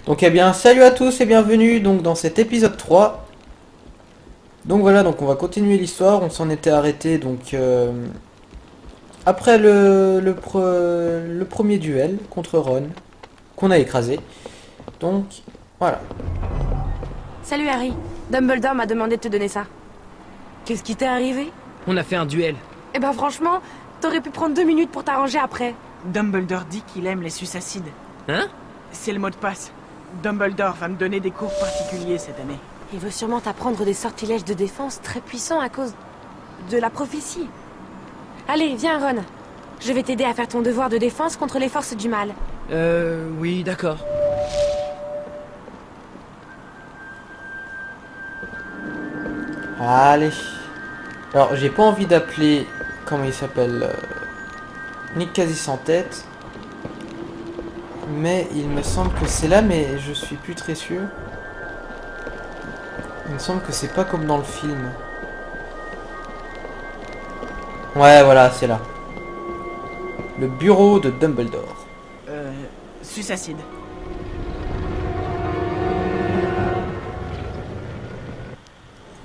Donc eh bien salut à tous et bienvenue donc dans cet épisode 3. Donc voilà, donc on va continuer l'histoire, on s'en était arrêté donc après le premier duel contre Ron qu'on a écrasé. Donc voilà. Salut Harry, Dumbledore m'a demandé de te donner ça. Qu'est-ce qui t'est arrivé? On a fait un duel. Eh ben franchement, t'aurais pu prendre 2 minutes pour t'arranger après. Dumbledore dit qu'il aime les suicides. Hein? C'est le mot de passe. Dumbledore va me donner des cours particuliers cette année. Il veut sûrement t'apprendre des sortilèges de défense très puissants à cause de la prophétie. Allez, viens Ron. Je vais t'aider à faire ton devoir de défense contre les forces du mal. Oui, d'accord. Allez. Alors j'ai pas envie d'appeler, comment il s'appelle, Nick quasi sans tête. Mais il me semble que c'est là, mais je suis plus très sûr. Il me semble que c'est pas comme dans le film. Ouais, voilà, c'est là. Le bureau de Dumbledore. Suicide.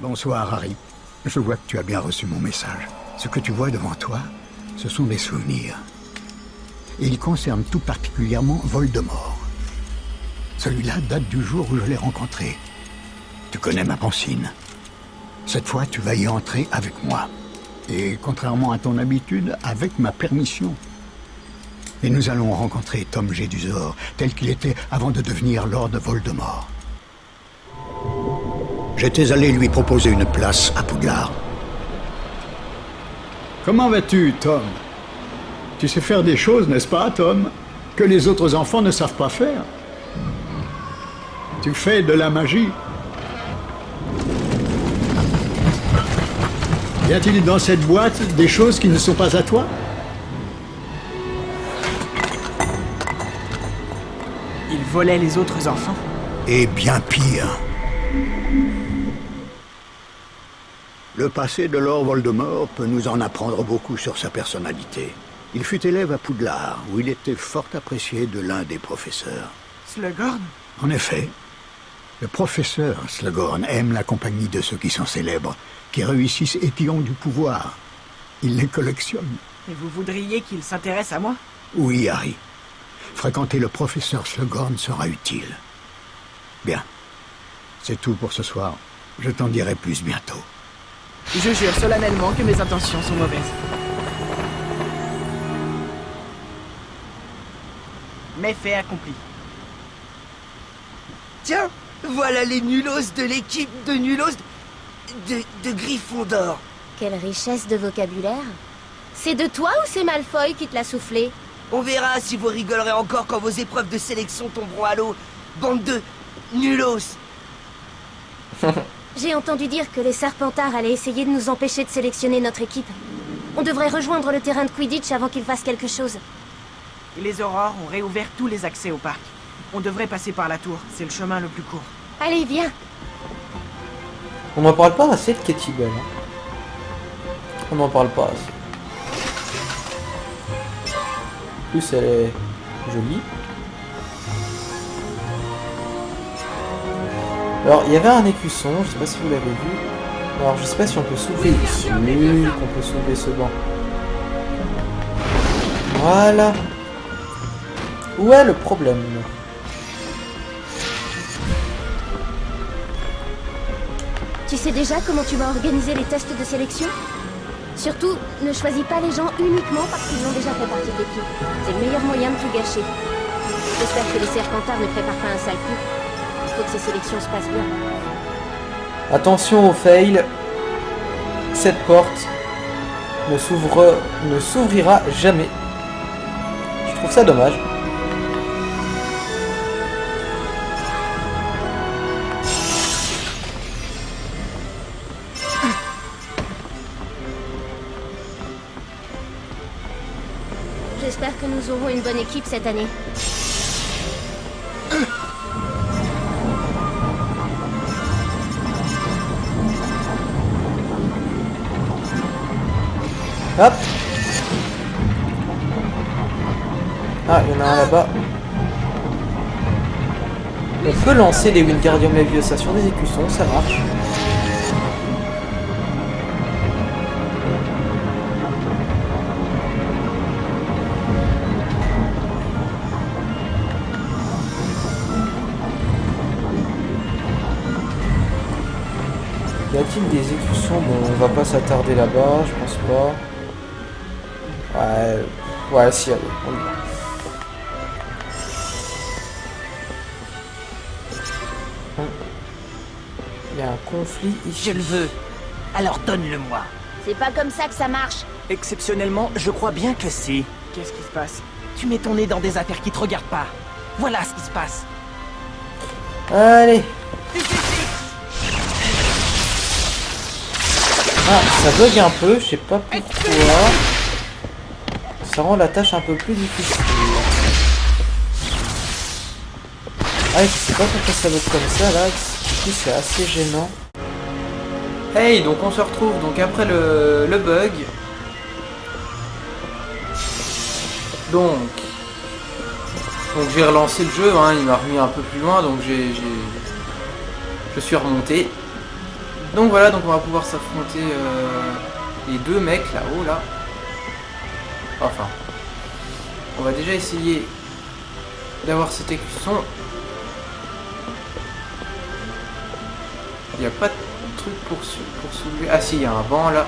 Bonsoir, Harry. Je vois que tu as bien reçu mon message. Ce que tu vois devant toi, ce sont des souvenirs. Et ils concernent tout particulièrement Voldemort. Celui-là date du jour où je l'ai rencontré. Tu connais ma pensine. Cette fois, tu vas y entrer avec moi. Et contrairement à ton habitude, avec ma permission. Et nous allons rencontrer Tom Jedusor, tel qu'il était avant de devenir Lord Voldemort. J'étais allé lui proposer une place à Poudlard. Comment vas-tu, Tom? Tu sais faire des choses, n'est-ce pas, Tom, que les autres enfants ne savent pas faire? Tu fais de la magie. Y a-t-il dans cette boîte des choses qui ne sont pas à toi? Il volait les autres enfants. Et bien pire. Le passé de Lord Voldemort peut nous en apprendre beaucoup sur sa personnalité. Il fut élève à Poudlard, où il était fort apprécié de l'un des professeurs. Slughorn? En effet, le professeur Slughorn aime la compagnie de ceux qui sont célèbres, qui réussissent et qui ont du pouvoir. Il les collectionne. Et vous voudriez qu'il s'intéresse à moi? Oui, Harry. Fréquenter le professeur Slughorn sera utile. Bien. C'est tout pour ce soir. Je t'en dirai plus bientôt. Je jure solennellement que mes intentions sont mauvaises. Mais fait accompli. Tiens, voilà les nulos de l'équipe de nulos de Gryffondor. Quelle richesse de vocabulaire. C'est de toi ou c'est Malfoy qui te l'a soufflé? On verra si vous rigolerez encore quand vos épreuves de sélection tomberont à l'eau. Bande de nulos. J'ai entendu dire que les Serpentards allaient essayer de nous empêcher de sélectionner notre équipe. On devrait rejoindre le terrain de Quidditch avant qu'ils fassent quelque chose. Et les aurores ont réouvert tous les accès au parc. On devrait passer par la tour, c'est le chemin le plus court. Allez, viens. On n'en parle pas assez de Katie Bell. Hein. On n'en parle pas assez. En plus elle est jolie. Alors, il y avait un écusson, je sais pas si vous l'avez vu. Alors, je sais pas si on peut soulever. Oui, qu'on peut soulever ce banc. Voilà. Où est le problème? Tu sais déjà comment tu vas organiser les tests de sélection? Surtout, ne choisis pas les gens uniquement parce qu'ils ont déjà fait partie de l'équipe. C'est le meilleur moyen de tout gâcher. J'espère que les Serpentards ne préparent pas un sale coup. Il faut que ces sélections se passent bien. Attention au fail. Cette porte ne s'ouvrira jamais. Je trouve ça dommage. J'espère que nous aurons une bonne équipe cette année. Hop. Ah, il y en a un là-bas. On peut lancer les Wingardium Leviosa sur des écussons, ça marche. Y a-t-il des écussons? Bon, on va pas s'attarder là-bas, je pense pas. Ouais, si, allez, on y va. Il y a un conflit ici. Je le veux. Alors donne-le-moi. C'est pas comme ça que ça marche. Exceptionnellement, je crois bien que si. Qu'est-ce qui se passe? Tu mets ton nez dans des affaires qui te regardent pas. Voilà ce qui se passe. Allez. Ah, ça bug un peu, je sais pas pourquoi. Ça rend la tâche un peu plus difficile. Ah, je sais pas pourquoi ça bug comme ça là. Du coup, c'est assez gênant. Hey, donc on se retrouve donc après le bug. Donc j'ai relancé le jeu, hein, il m'a remis un peu plus loin, donc je suis remonté. Donc voilà, donc on va pouvoir s'affronter les deux mecs là-haut là. Enfin, on va déjà essayer d'avoir cet écusson. Il n'y a pas de truc pour soulever. Ah si, il y a un banc là.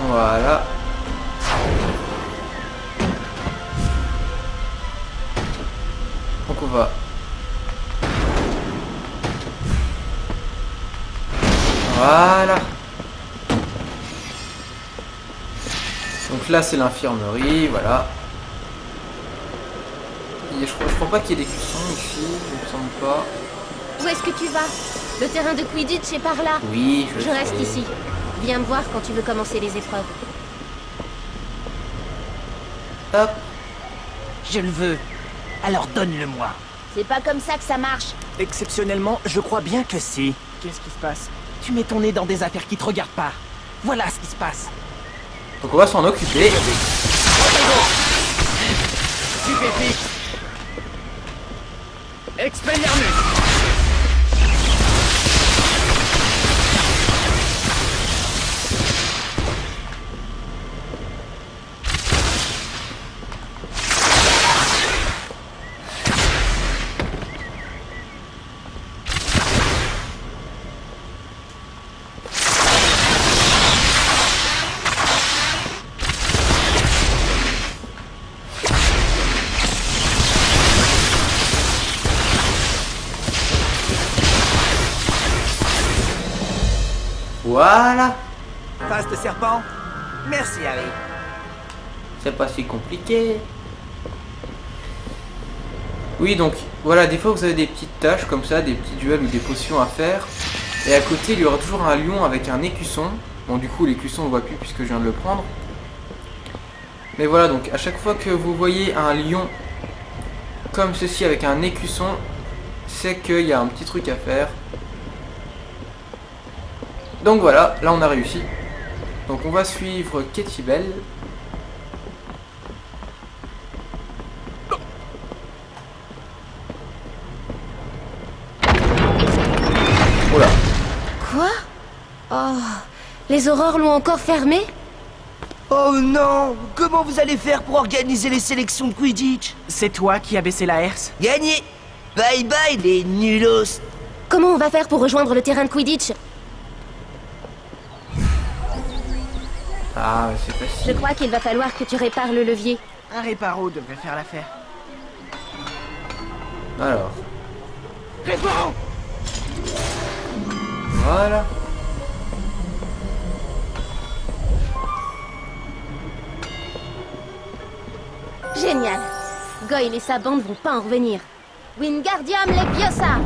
Voilà. Donc on va. Voilà. Donc là c'est l'infirmerie, voilà. Et je crois pas qu'il y ait des cuissons ici, il me semble pas. Où est-ce que tu vas? Le terrain de Quidditch est par là. Oui, Je reste ici. Viens me voir quand tu veux commencer les épreuves. Hop. Je le veux. Alors donne-le-moi. C'est pas comme ça que ça marche. Exceptionnellement, je crois bien que si. Qu'est-ce qui se passe? Tu mets ton nez dans des affaires qui te regardent pas. Voilà ce qui se passe. Donc on va s'en occuper. Stupéfique. Expelliarmus. Voilà. Face de serpent. Merci, Harry. C'est pas si compliqué. Oui, donc voilà, des fois vous avez des petites tâches comme ça, des petits duels ou des potions à faire. Et à côté, il y aura toujours un lion avec un écusson. Bon, du coup, l'écusson on ne voit plus puisque je viens de le prendre. Mais voilà, donc à chaque fois que vous voyez un lion comme ceci avec un écusson, c'est qu'il y a un petit truc à faire. Donc voilà, là on a réussi. Donc on va suivre Katie Bell. Oh là. Quoi? Oh, les aurores l'ont encore fermé? Oh non! Comment vous allez faire pour organiser les sélections de Quidditch? C'est toi qui as baissé la herse? Gagné! Bye bye les nulos! Comment on va faire pour rejoindre le terrain de Quidditch? Ah, c'est Je facile. crois qu'il va falloir que tu répares le levier. Un réparo devrait faire l'affaire. Alors, Réparo! voilà. Génial. Goyle et sa bande vont pas en revenir. Wingardium Leviosa!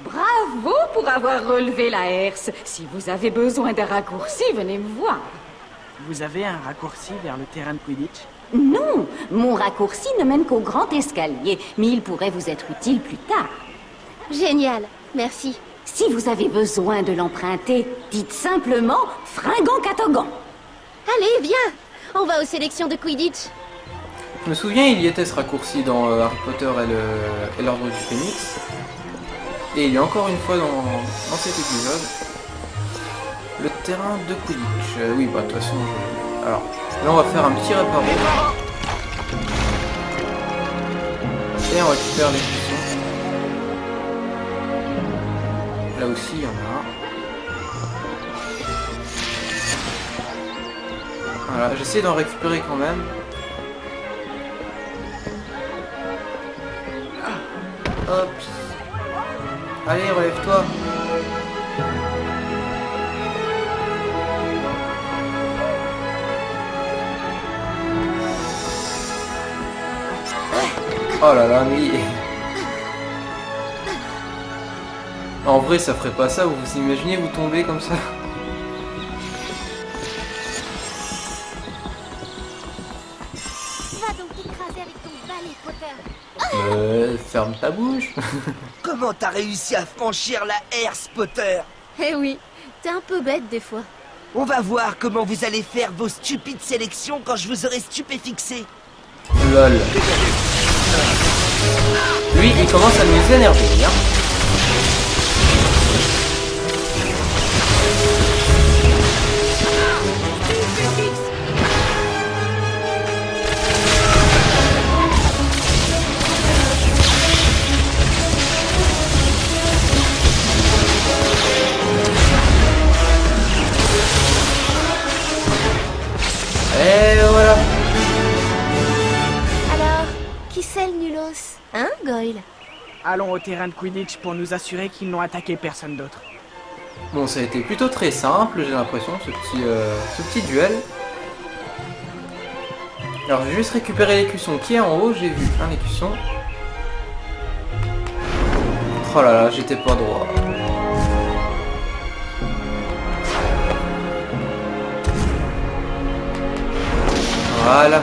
Bravo pour avoir relevé la herse. Si vous avez besoin d'un raccourci, venez me voir. Vous avez un raccourci vers le terrain de Quidditch? Non, mon raccourci ne mène qu'au grand escalier, mais il pourrait vous être utile plus tard. Génial. Merci. Si vous avez besoin de l'emprunter, dites simplement Fringant Catogan. Allez, viens. On va aux sélections de Quidditch. Je me souviens, il y était ce raccourci dans Harry Potter et l'Ordre du Phénix. Et il y a encore une fois dans cet épisode. Le terrain de Quidditch. Oui, bah de toute façon, alors là on va faire un petit réparé. Et on récupère les cuissons. Là aussi, il y en a un. Voilà, j'essaie d'en récupérer quand même. Hop. Allez, relève-toi. Oh là là, mais... En vrai, ça ferait pas ça, vous vous imaginez, vous tombez comme ça? Va donc t'écraser avec ton balai, Potter. Ferme ta bouche. Comment t'as réussi à franchir la herse, Potter? Eh oui, t'es un peu bête des fois. On va voir comment vous allez faire vos stupides sélections quand je vous aurai stupéfixé. Lol. Lui, il commence à nous énerver, hein. Et voilà. Alors, qui c'est le nulos? Hein, Goyle? Allons au terrain de Quidditch pour nous assurer qu'ils n'ont attaqué personne d'autre. Bon, ça a été plutôt très simple, j'ai l'impression, ce petit duel. Alors, je vais juste récupérer l'écusson qui est en haut. J'ai vu un écusson. Oh là là, j'étais pas droit. Voilà.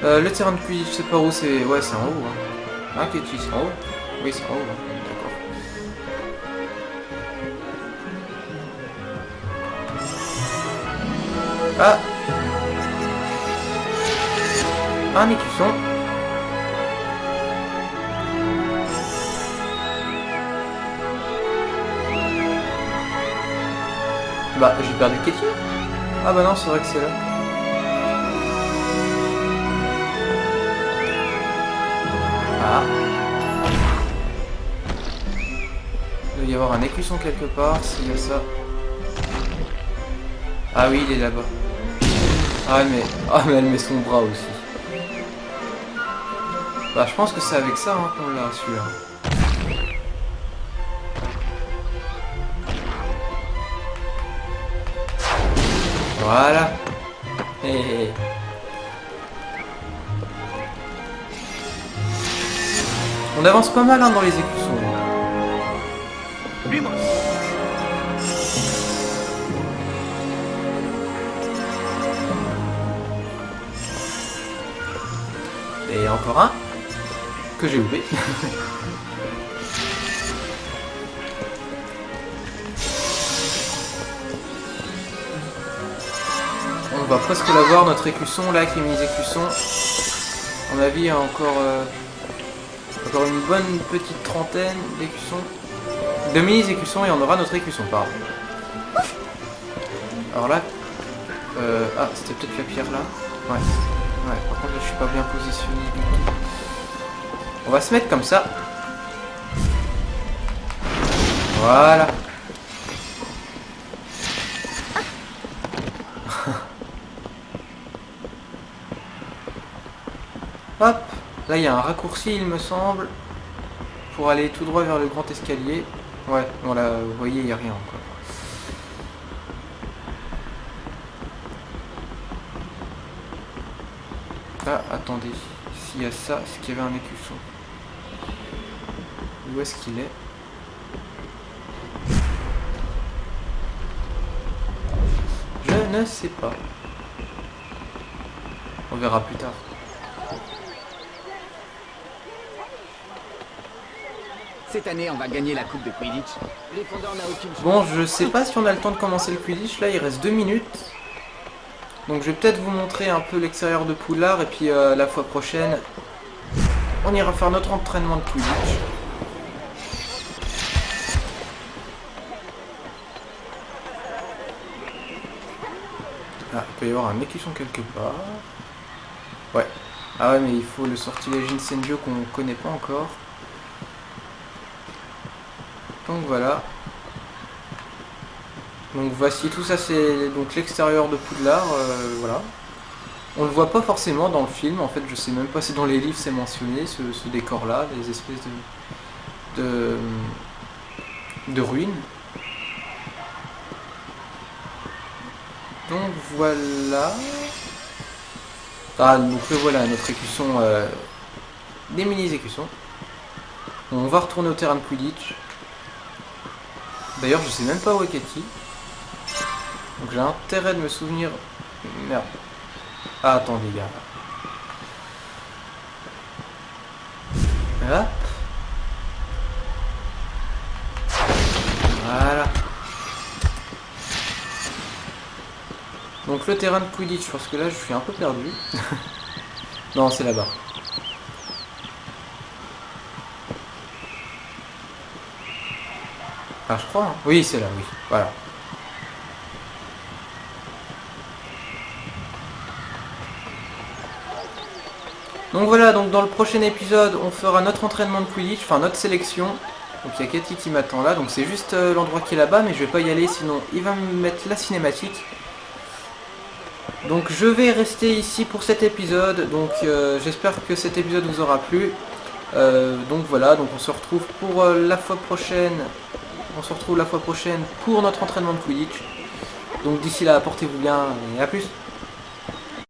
Le terrain de Quidditch, je sais pas où c'est. Ouais, c'est en haut. Hein. Ah, qu'est-ce que c'est en haut? Oui, c'est en haut. Hein. D'accord. Ah, un écusson. Bah, j'ai perdu Katie. Ah bah non, c'est vrai que c'est là. Ah. Il doit y avoir un écusson quelque part, s'il y a ça. Ah oui, il est là-bas. Ah mais elle met son bras aussi. Bah je pense que c'est avec ça hein, qu'on l'a celui-là. Voilà. Hé hé. On avance pas mal hein, dans les écussons. Lumos. Et encore un que j'ai loupé. On va presque l'avoir notre écusson là qui est mis écusson. À mon avis il y a encore une bonne petite trentaine d'écussons. De mini écussons et on aura notre écusson, pardon. Alors là, ah c'était peut-être la pierre là. Ouais. Ouais, par contre je suis pas bien positionné du tout. On va se mettre comme ça. Voilà. Hop. Là il y a un raccourci il me semble. Pour aller tout droit vers le grand escalier. Ouais, bon là vous voyez il n'y a rien encore. Ah, attendez, s'il y a ça, c'est qu'il y avait un écusson. Où est-ce qu'il est? Je ne sais pas. On verra plus tard. Cette année, on va gagner la coupe de Quidditch. Les fondeurs n'a aucune chance. Bon, je sais pas si on a le temps de commencer le Quidditch. Là, il reste 2 minutes. Donc, je vais peut-être vous montrer un peu l'extérieur de Poudlard. Et puis, la fois prochaine, on ira faire notre entraînement de Quidditch. Ah, il peut y avoir un écusson quelque part. Ouais. Ah ouais, mais il faut le sortilège Incendio qu'on connaît pas encore. Donc voilà. Donc voici, tout ça c'est donc l'extérieur de Poudlard, voilà. On le voit pas forcément dans le film, en fait je sais même pas si dans les livres c'est mentionné, ce décor là, des espèces de ruines. Donc voilà. Ah donc voilà notre écusson, des mini-écussons. On va retourner au terrain de Quidditch. D'ailleurs je sais même pas où est Katie. Donc j'ai intérêt de me souvenir... Merde. Ah attendez gars. Hop. Voilà. Donc le terrain de Quidditch, parce que là je suis un peu perdu. Non c'est là-bas. Ah je crois, hein. Oui c'est là, oui. Voilà. Donc voilà, donc dans le prochain épisode, on fera notre entraînement de Quidditch, enfin notre sélection. Donc il y a Katie qui m'attend là, donc c'est juste l'endroit qui est là-bas, mais je vais pas y aller, sinon il va me mettre la cinématique. Donc je vais rester ici pour cet épisode, donc j'espère que cet épisode vous aura plu. Donc voilà, donc on se retrouve pour la fois prochaine. On se retrouve la fois prochaine pour notre entraînement de Quidditch. Donc d'ici là, portez-vous bien et à plus.